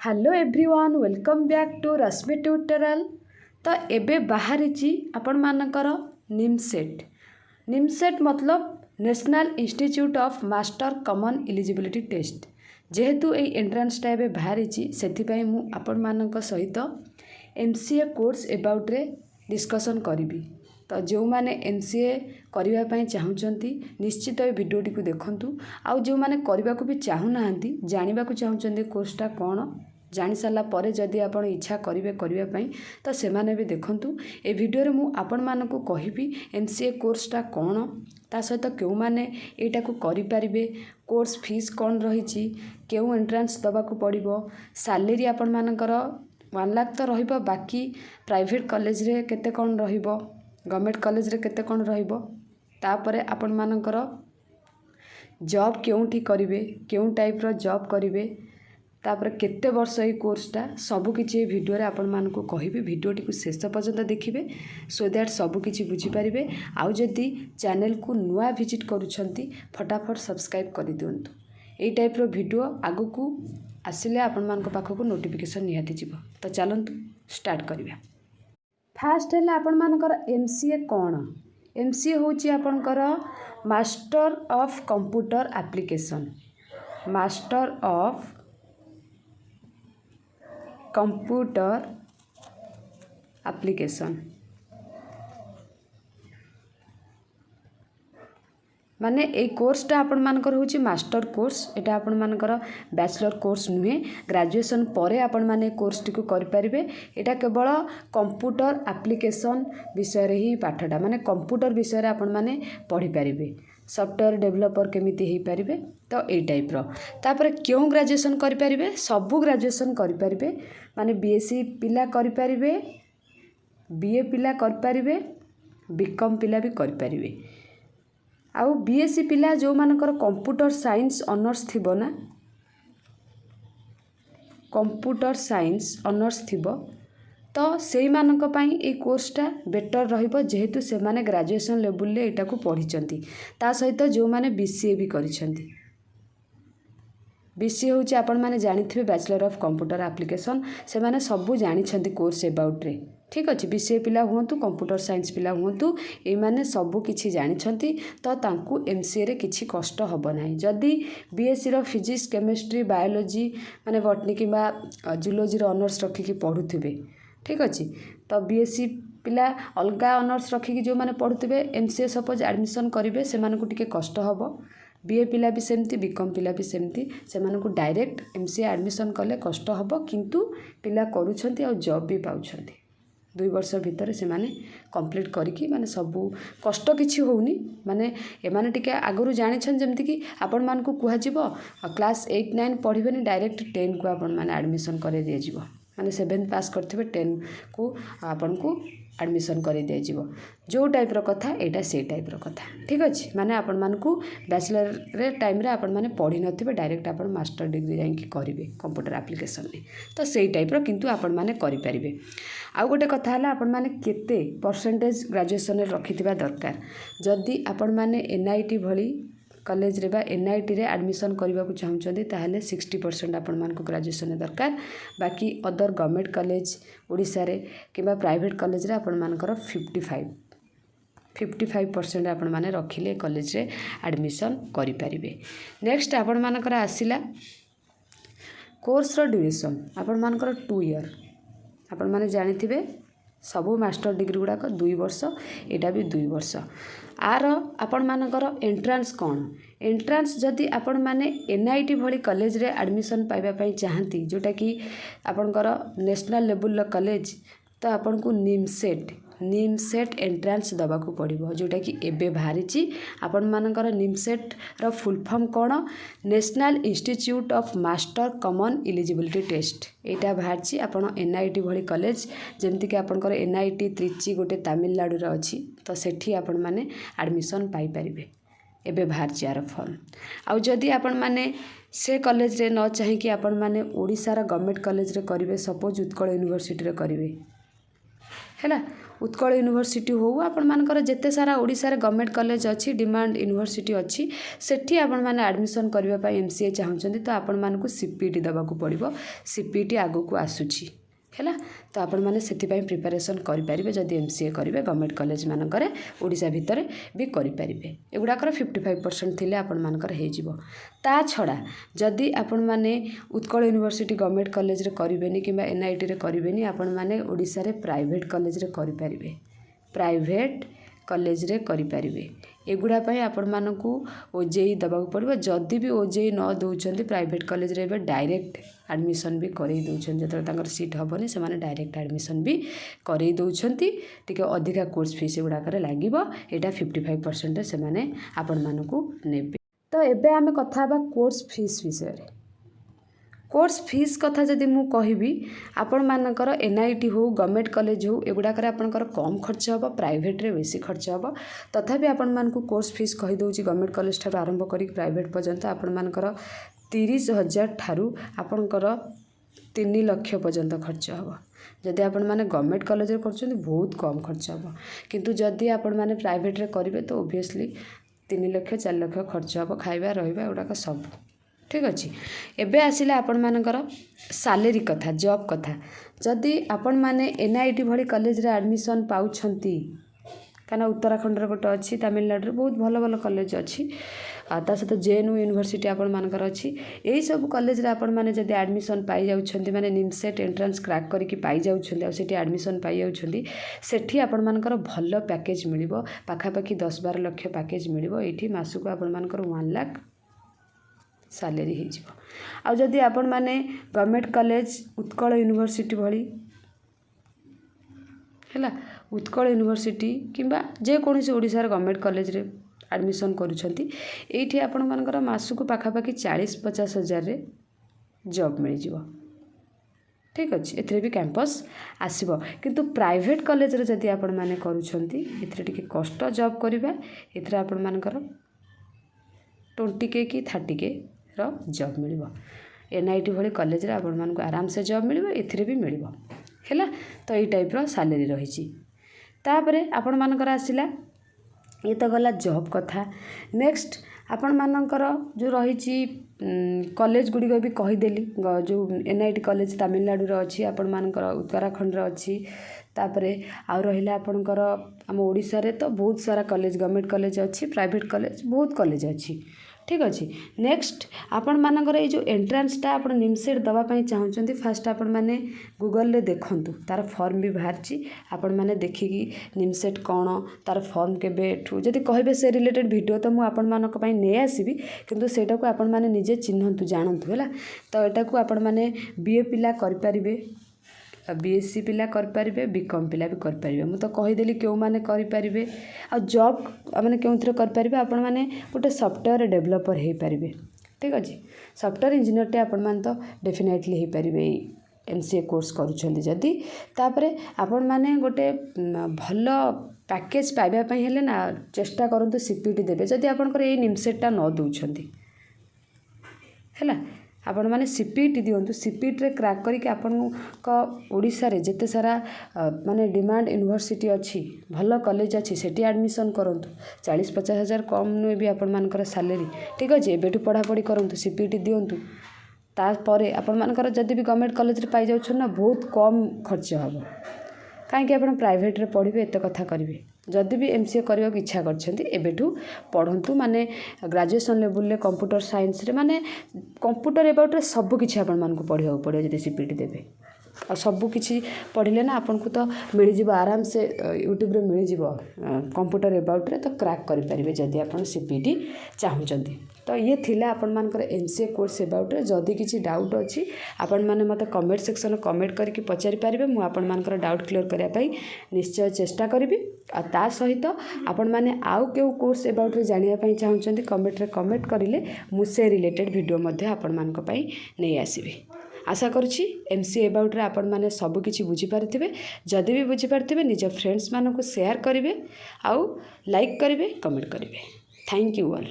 Hello everyone welcome back to Rashmi tutorial. तो एबे बाहरी आपण मानकर निमसेट मतलब national institute of master common eligibility test. जेहेतु ये एंट्रांसटा एबे बाहरी से मु आपण मानक सहित एमसीए कोर्स एबाउट रे डिस्कशन करी। तो जो मैंने एमसीए करने चाहूँगी निश्चित ये भिडटी को देखूँ। आउ जो मैंने करने को भी चाहूना जानवा चाहूँगी कोर्सटा कौन जानी सारा पर जदि आप इच्छा करेंगे करने तो से भी देखूँ। ए भिडियो मु आपण मानकु कहिबी एमसीए कोर्सटा कौन ता सहित क्यों माने एटा को करि परिबे, कोर्स फीस कौन रही, क्यों एंट्रांस दबाकू पड़िबो, सैलरी आपण मानकर 1 लाख तो रहिबो, बाकी प्राइवेट कॉलेज रे केते कौन रहिबो, गवर्नमेंट कॉलेज रे केते कौन रहिबो, तापरे आपण मानकर जॉब क्योंठी करिवे, क्यों टाइप रो जॉब करिवे, तापर केते वर्ष ये कोर्सटा सबकि भिडियो रे आपण मानकु कहिबे। भिडियोटी को शेष पर्यंत देखिए सो दैट सबकि बुझीपारे। आउ जदि चैनल को नुआ विजिट करूछंती फटाफट सब्सक्राइब कर दिंतु। यही टाइप रो भिडियो आगु को आसिले आपण मानक पाखक नोटिफिकेशन निहाती जीव। तो चलंतु स्टार्ट करिया। फास्ट है आपण मानकर एमसीए कौन। एमसीए होची आपनकर master of computer application, master of computer application माने ए कोर्सटा आपण मानकर होची मास्टर कोर्स। एटा आपण मानकर बैचलर कोर्स नुहे, ग्रेजुएशन परे आपण माने कोर्स टी को करि परिबे। एटा केवल कंप्यूटर एप्लिकेशन विषय रे ही पाठटा माने कंप्यूटर विषय रे आपण माने पढ़ी परिबे, सॉफ्टवेयर डेवलपर केमिति ही पारिबे। तो ए टाइप रो तापर क्यों ग्रेजुएशन करि परिबे, सबु ग्रेजुएशन करि परिबे माने बीएससी पिला करि परिबे, बीए पिला करि परिबे, बीकॉम पिला भी करि परिबे। आउ बीएससी पिला जो मानकर कंप्यूटर साइंस ऑनर्स थिबो ना, कंप्यूटर साइंस ऑनर्स थिबो तो से मानक पई ए कोर्सटा बेटर रहिबो, जेहेतु से माने ग्रेजुएशन लेवल ले एटा को पढ़िचंती। ता सहित जो माने बीसीए भी करिसंती। बीसीए होची आपण माने जानिथिबे बैचलर ऑफ कंप्यूटर एप्लिकेशन, से माने सबु जानिछंती कोर्स अबाउट रे। ठीक अछि, बीसीए पिला हुंतु कंप्यूटर साइंस पिला हुंतु ए माने सबु किछि जानिछंती। तो तांकु एमसीए रे किछि कष्ट हबो नाही। जदि बीएससी रो फिजिक्स केमिस्ट्री बायोलॉजी माने बॉटनी किबा जूलॉजी रो ऑनर्स रखि कि पढुथिबे, ठीक अच्छे, तो बीएससी पिला अलगा ऑनर्स रखिकी जो मैंने पढ़ुवे एमसीए सपोज एडमिशन करेंगे से टिके कष्ट हम। बीए पिला भी सेमती, बीकॉम पिला भी सेमती, से डायरेक्ट एमसीए एडमिशन कले कष्ट हम, किंतु पिला करूछंती और जॉब भी पाउछंती। 2 वर्ष भितर से माने कंप्लीट करिकी माने सबू कष्ट किछि होउनी। माने एमाने टिके आगरु जानिछन जेमति कि आपण मानकु कुहा जिवो क्लास 8 9 पढ़िबेनी, डायरेक्ट 10 को आपण माने एडमिशन करे दिया जिवो। माने 7th पास करथिबे 10 को आपन को एडमिशन करे दिया जिवो। जो टाइप रो कथा एटा से टाइप रो कथा, ठीक अछि। माने आपण मानकु बैचलर रे टाइम रे आपण माने पढ़ी नथिबे, डायरेक्ट आपण मास्टर डिग्री जाई कि करिवे कंप्यूटर एप्लिकेशन रे, तो सेही टाइप रो किंतु आपण माने करि परिबे। आउ गोटे कथा हला आपण माने केते परसेंटेज ग्रेजुएशन रे रखिथिबा दरकार। जदि आपण माने एनआईटी भली कॉलेज रे बा एनआईटी रे एडमिशन करबा को चाहउछंदी ताहले 60% आपण मानकु ग्रेजुएशन दरकार। बाकी अदर गवर्नमेंट कॉलेज ओडिसा रे किबा प्राइवेट कॉलेज रे आपण मानकर 55% आपण माने रखिले कॉलेज रे एडमिशन करि परिबे। नेक्स्ट आपण मानकर आसिला कोर्स रो ड्यूरेशन। आपण मानकर 2 ईयर आपण माने जानिथिबे सबु मास्टर डिग्री गुड़ाक 2 वर्ष, एटा भी 2 वर्ष। आर आपण मानकर एंट्रांस कौन। एंट्रांस जदि आपण माने एनआईटी भली कॉलेज रे एडमिशन पाइबा पई चाहंती, जोटा कि आपणकर नेशनल लेवल कॉलेज, तो आपन को निमसेट एंट्रांस दबाकू पड़िबो, जोटा कि एबे बाहरी। आपण मानकर निमसेट रो फुल फॉर्म कौन, national institute of master common eligibility test. एटा बाहरी आपण एनआईटी भली कॉलेज जेमति कि आपणकर एनआईटी त्रिची गोटे तमिलनाडु रे अछि, तो सेठी आपण माने एडमिशन पाई परिबे। एबे बाहरी यार फॉर्म। आउ जदि आपण माने से कॉलेज रे न चाहिए कि आपण माने ओडिसा रा गवर्नमेंट कॉलेज रे करिवे, सपोज उत्कल यूनिवर्सिटी रे करिवे, ହେଲା। उत्कल यूनिवर्सिटी हो आपण मानकर जेते सारा ओडिशा रे गवर्नमेंट कॉलेज अच्छी डिमांड यूनिवर्सिटी अच्छी सेठी आपण माने एडमिशन करबा पई एमसीए चाहउछंती तो आपण मानकु सीपीटी दबा को पड़िबो। सीपीटी आगु को आसुची है तो आपण मैंने से प्रिपेरेसन करेंगे जदि एमसीए करेंगे गवर्नमेंट कॉलेज मानकर ओडिशा भितर भी करेंगे एगुड़ाकर 55% थिले आपण मानकर हो ता छड़ा जदि आपण माने उत्कल यूनिवर्सिटी गवर्नमेंट कॉलेज रे करेंगे कि एनआईटी रे करेंगे आपण माने ओडिशा रे प्राइवेट कॉलेज रे करेंगे प्राइवेट कॉलेज रे करेंगे एगुड़ापाई आपण मानकु ओजेई दबाक पड़ो जदि भी ओजेई न दौरान प्राइवेट कॉलेज रे डायरेक्ट एडमिशन भी करई दौरान जो सीट हेनी से डायरेक्ट एडमिशन भी करई दौरान टी अधिका कोर्स फीस एगुड़ाक लगे यहाँ 55% से मैंने आपण मानकु नेबे। तो एबे आमे कथा बा कोर्स फीस विषय रे। कोर्स फीस कथा जदि मु कहबी आपण मानकर एनआईटी हो गवर्नमेंट कॉलेज हो एगुड़ाकर आपनकर कम खर्च हम प्राइवेट रे बेसी खर्च हम तथापि आपण मानकु कोर्स फीस कही दउची गवर्नमेंट कॉलेज ठार आरंभ करी प्राइवेट पर्यंत आपण मानकर 30,000 ठारू आपनकर 3 लाख पर्यंत खर्च हम। जदि आपण माने गवर्नमेंट कॉलेज रे करछन बहुत कम खर्च हम किंतु जदि आपण माने प्राइवेट रे करिवे तो ऑब्वियसली 3 लाख 4 लाख खर्च हम खाइबा रहिबा एगुड़ाक सब ठीक अच्छे। एबे आसिला आपण मानकर सैलरी कथा जॉब कथा जदि आपण माने एनआईटी भली कॉलेज रे एडमिशन पाउछंती काना उत्तराखंड रे गोटे अच्छी तमिलनाडु रे बहुत भल भल कॉलेज अच्छी ता सहित जेएनयू यूनिवर्सिटी आपण मानकर अच्छी यही सब कॉलेज रे आपण माने जदि एडमिशन पाई जाउछंती माने निमसेट एंट्रेंस क्रैक करके पाई जाउछंती आ सेठी एडमिशन पाई जाउछंती सेठी आपण मानकर भल पैकेज मिलिबो पाखापाखी 10-12 लाख पैकेज मिलिबो एठी मासुको आपण मानकर 1 लाख सैलरी हो जदि आपण माने गवर्नमेंट कॉलेज उत्कल यूनिवर्सिटी भली है उत्कल यूनिवर्सिटी किंबा जेकोसी ओडिशा गवर्नमेंट कॉलेज रे एडमिशन करूछंती एठी आपण मानकर मासुको पाखापाखी 40-50 हजार रे जॉब मिल जिवो ठीक अच्छे। एथरे भी कैंपस आसीबो किंतु प्राइवेट कॉलेज रे जदि आपण माने करूछंती एथरे टिके कष्ट जॉब करिबा एथरे आपण मानकर 20K कि 30K रो जॉब मिलिबो। एनआईटी भली कॉलेज रे आपण मानकु आराम से जॉब मिलिबो एथिरे भी मिलिबो हैला। तो ये टाइप रो सैलरी रहिछि तापरे आपण मानकर आसिला ये तो गला जॉब कथा। नेक्स्ट आपण मानकर जो रहिछि कॉलेज गुडी भी कहीदेली जो एनआईटी कॉलेज तमिलनाडु रो अछि आपण मानकर उत्तराखंड रो अछि तापरे आ रहिला आपणकर आम ओडिशा रे तो बहुत सारा कॉलेज गवर्नमेंट कॉलेज अच्छी प्राइवेट कॉलेज बहुत कॉलेज अच्छी ठीक अच्छे। नेक्स्ट आपण मानकर ये जो एंट्रांसटा आप निमसेट दवापाई चाहूँगी फास्ट आपण मैंने गूगल रे देखंतु तार फॉर्म भी बाहरी आपण मैंने देखिकी निमसेट कौन तार फॉर्म केबेठू जदि कहबे से रिलेटेड वीडियो तो मुझे आपण मानक पई नै आसीबी किंतु सेटा को आपण माने निजे चिन्हंतु जानंतु हैला। तो एटा को आपण माने बीए पिला कर पारिबे बीएससी पिला करें बीकॉम पिला भी करें मुझे तो कहीदेली क्यों मैंने करें आ जॉब मैंने क्यों करें आपण मैंने गोटे सॉफ्टवेयर डेवलपर हो पारे ठीक अच्छे। सॉफ्टवेयर इंजीनियर आपण मैंने तो डेफिनेटली हो पारे एमसीए कोर्स करुँच जदि तापर आपण मैंने गोटे भल पैकेज पाइबापी हेले ना चेष्टा करूँ सीपीटी देवे जदि आपंकर ये निमसेटा न दौरान है आपण मैंने सीपीटी दिंतु सीपीटी रे क्रैक करके आपण ओडिशा रे जेते सारा माने डिमांड यूनिवर्सिटी अच्छी भल कॉलेज अच्छी सेठी एडमिशन करंतु 40-50 हजार कम नुहे भी आपण मानकर सैलरी ठीक अच्छे। एबेठू पढ़ापढ़ी करंतु सीपीटी दिंतु तापर आपण मानकर जदि भी गवर्नमेंट कॉलेज रे पाई जाउछन ना बहुत कम खर्च हम कहीं आप प्राइवेट रे पढ़े एत कथा करेंगे जदि भी एमसीए करने की इच्छा करठू पढ़ंतु माने ग्रेजुएशन लेवल रे कंप्यूटर साइंस रे माने कंप्यूटर एबाउट रे सब किछि आपण मानकु पढ़िया पड़े जदि सीपीटी देवे आ सब किछि पढ़िले ना आपन को तो मिल जिवो आराम से यूट्यूब रे मिल जिवो कंप्यूटर एबाउट रे तो क्रैक करि परिबे जदि आपन सीपीटी चाहुचंती। तो ये थिला आपण मानकर एमसीए कोर्स एबाउट रे जदि किछि डाउट अछि आपण माने मते कमेंट सेक्शन कमेंट करके पचारि पारिबे मु आपण मानकर डाउट क्लियर करिया पई निश्चय चेष्टा करिबी। आ ता सहित आपण माने आउ केउ कोर्स एबाउट रे जानिया पई चाहुचंती कमेंट रे कमेंट करिले मु से रिलेटेड वीडियो मध्ये आपण मानक पई नै आसीबी। आशा करुछि एमसीए एबाउट रे आपण माने सब किछि बुझी पारिथिबे जदि भी बुझी पारिथिबे निज फ्रेंड्स मानकु शेयर करिवे आउ लाइक करिवे कमेंट करिवे। Thank you all.